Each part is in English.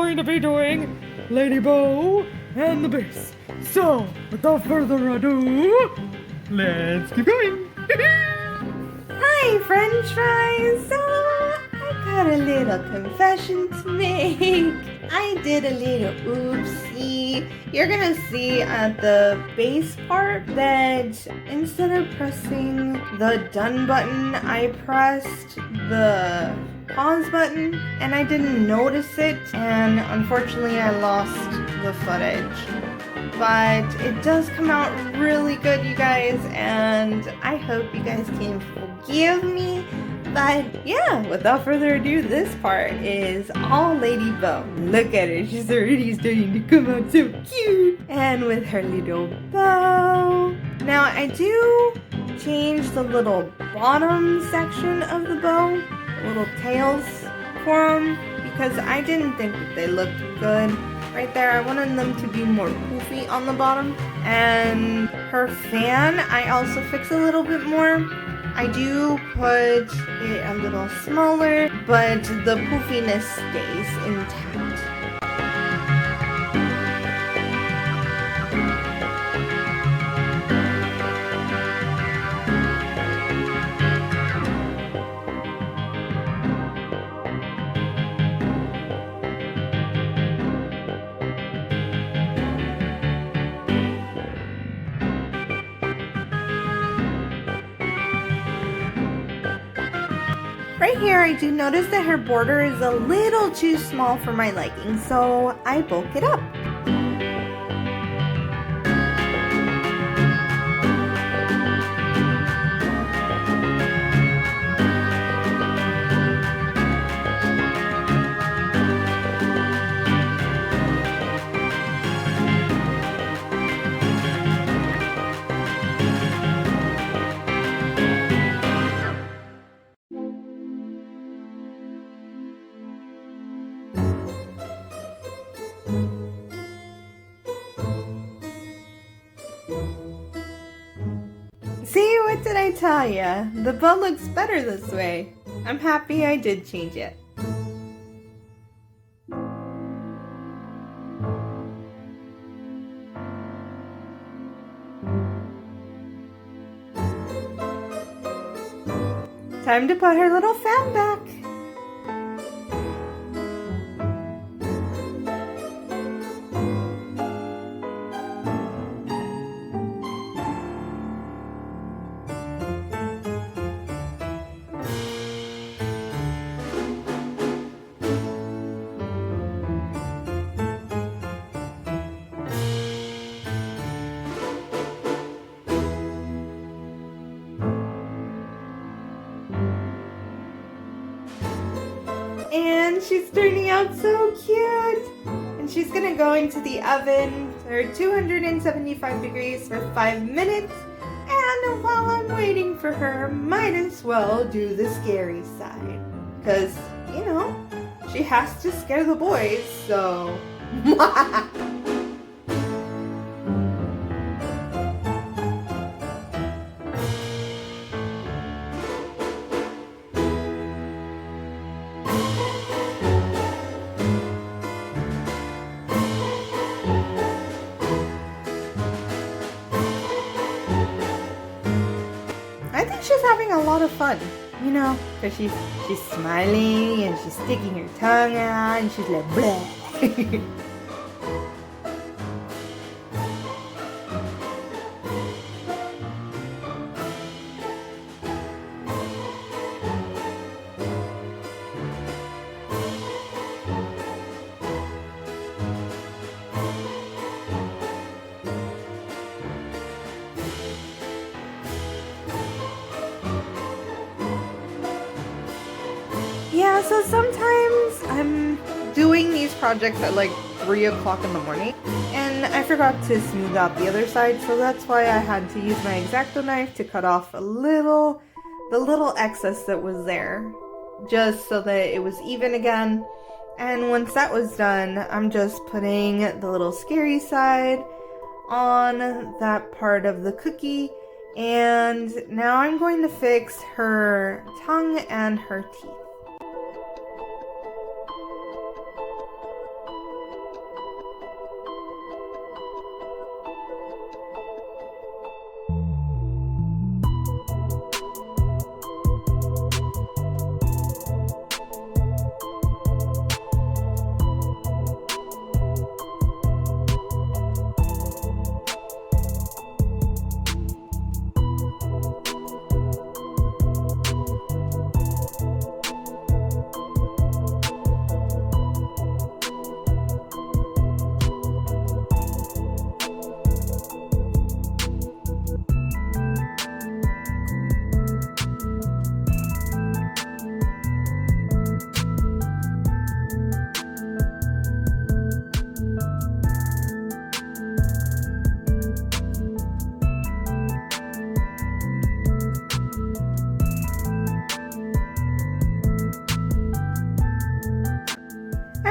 going to be doing Lady Bow and the Beast. So, without further ado, let's keep going. Hi, French fries! So, I got a little confession to make. I did a little oopsie. You're gonna see at the base part that instead of pressing the done button, I pressed the pause button and I didn't notice it, and unfortunately I lost the footage. But it does come out really good, you guys, and I hope you guys can forgive me. But yeah, without further ado, this part is all Lady Bow. Look at her, she's already starting to come out so cute. And with her little bow. Now I do change the little bottom section of the bow, little tails for them, because I didn't think that they looked good. Right there, I wanted them to be more poofy on the bottom. And her fan, I also fix a little bit more. I do put it a little smaller, but the poofiness stays intact. Right here, I do notice that her border is a little too small for my liking, so I bulk it up. See, what did I tell ya? The bow looks better this way. I'm happy I did change it. Time to put her little fan back. And she's turning out so cute. And she's gonna go into the oven for 275 degrees for 5 minutes. And while I'm waiting for her, might as well do the scary side. Cause, you know, she has to scare the boys, so... I think she's having a lot of fun, you know, because she's smiling and she's sticking her tongue out and she's like bleh. Yeah, so sometimes I'm doing these projects at like 3 o'clock in the morning and I forgot to smooth out the other side, so that's why I had to use my X-Acto knife to cut off the little excess that was there, just so that it was even again. And once that was done, I'm just putting the little scary side on that part of the cookie, and now I'm going to fix her tongue and her teeth.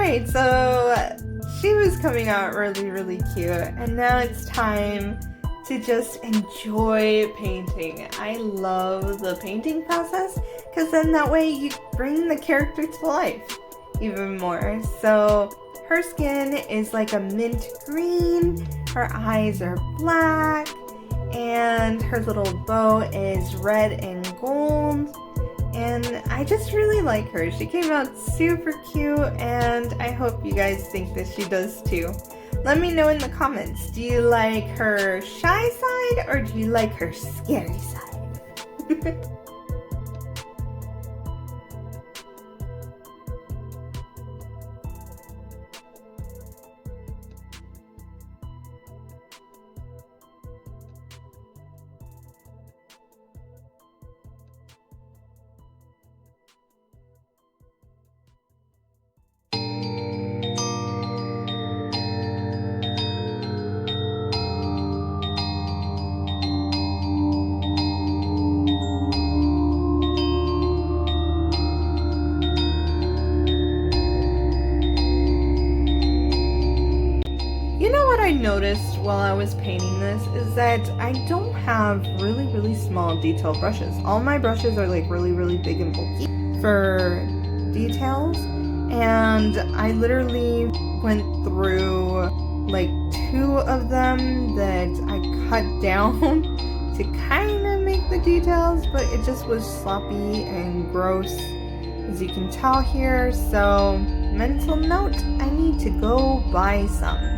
Alright, so she was coming out really, really cute, and now it's time to just enjoy painting. I love the painting process, because then that way you bring the character to life even more. So her skin is like a mint green, her eyes are black, and her little bow is red and gold. And I just really like her. She came out super cute, and I hope you guys think that she does too. Let me know in the comments. Do you like her shy side or do you like her scary side? I noticed while I was painting this is that I don't have really small detail brushes. All my brushes are like really big and bulky for details, and I literally went through like 2 of them that I cut down to kind of make the details, but it just was sloppy and gross, as you can tell here. So mental note, I need to go buy some.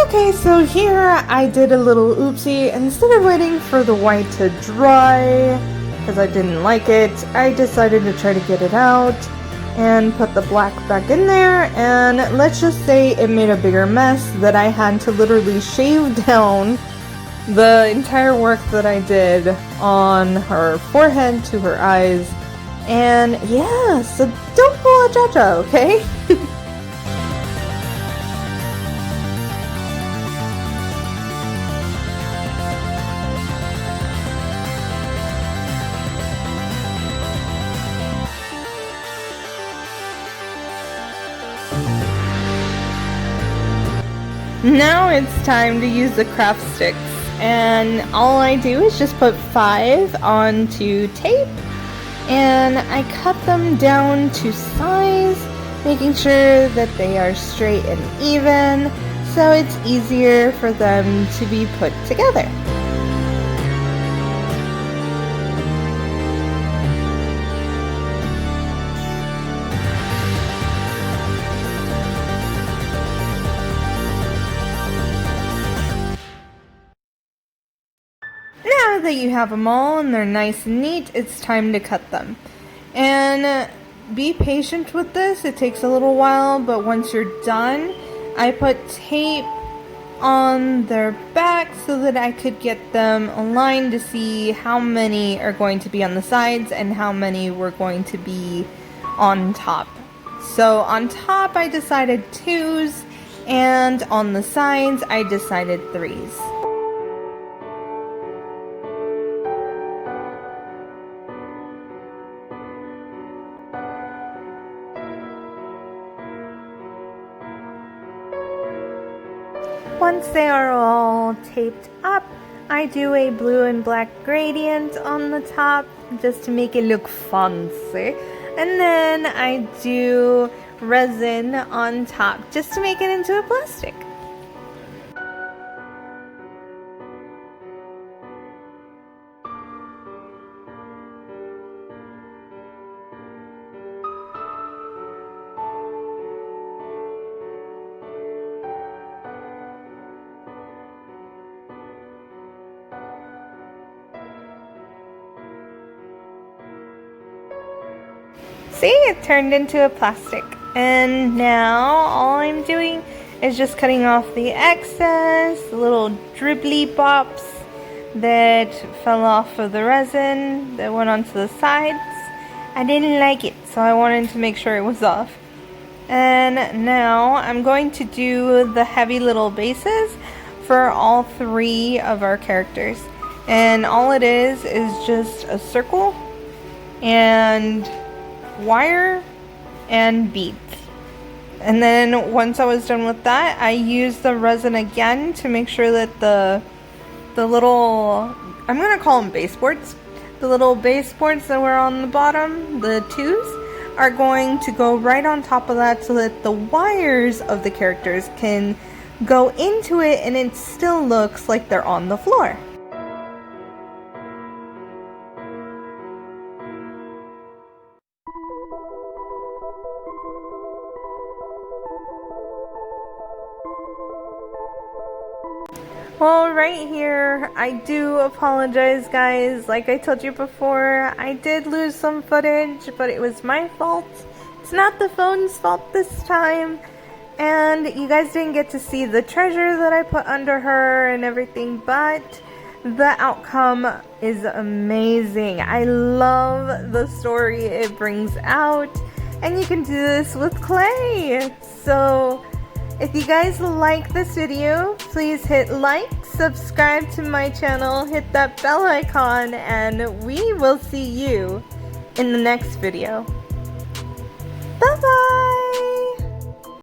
Okay, so here I did a little oopsie. Instead of waiting for the white to dry, because I didn't like it, I decided to try to get it out and put the black back in there, and let's just say it made a bigger mess that I had to literally shave down the entire work that I did on her forehead to her eyes. And yeah, so don't pull a Jaja, okay? Now it's time to use the craft sticks, and all I do is just put 5 onto tape, and I cut them down to size, making sure that they are straight and even, so it's easier for them to be put together. Now that you have them all and they're nice and neat, it's time to cut them. And be patient with this, it takes a little while, but once you're done, I put tape on their back so that I could get them aligned to see how many are going to be on the sides and how many were going to be on top. So on top I decided 2s, and on the sides I decided 3s. Once they are all taped up, I do a blue and black gradient on the top just to make it look fancy. And then I do resin on top just to make it into a plastic. See, it turned into a plastic. And now all I'm doing is just cutting off the excess, the little dribbly bops that fell off of the resin that went onto the sides. I didn't like it, so I wanted to make sure it was off. And now I'm going to do the heavy little bases for all 3 of our characters. And all it is just a circle and wire and beads. And then once I was done with that, I used the resin again to make sure that the little, I'm gonna call them baseboards, the little baseboards that were on the bottom, the 2s, are going to go right on top of that so that the wires of the characters can go into it and it still looks like they're on the floor. Well, right here, I do apologize, guys. Like I told you before, I did lose some footage, but it was my fault. It's not the phone's fault this time. And you guys didn't get to see the treasure that I put under her and everything, but the outcome is amazing. I love the story it brings out, and you can do this with clay. So if you guys like this video, please hit like, subscribe to my channel, hit that bell icon, and we will see you in the next video. Bye bye!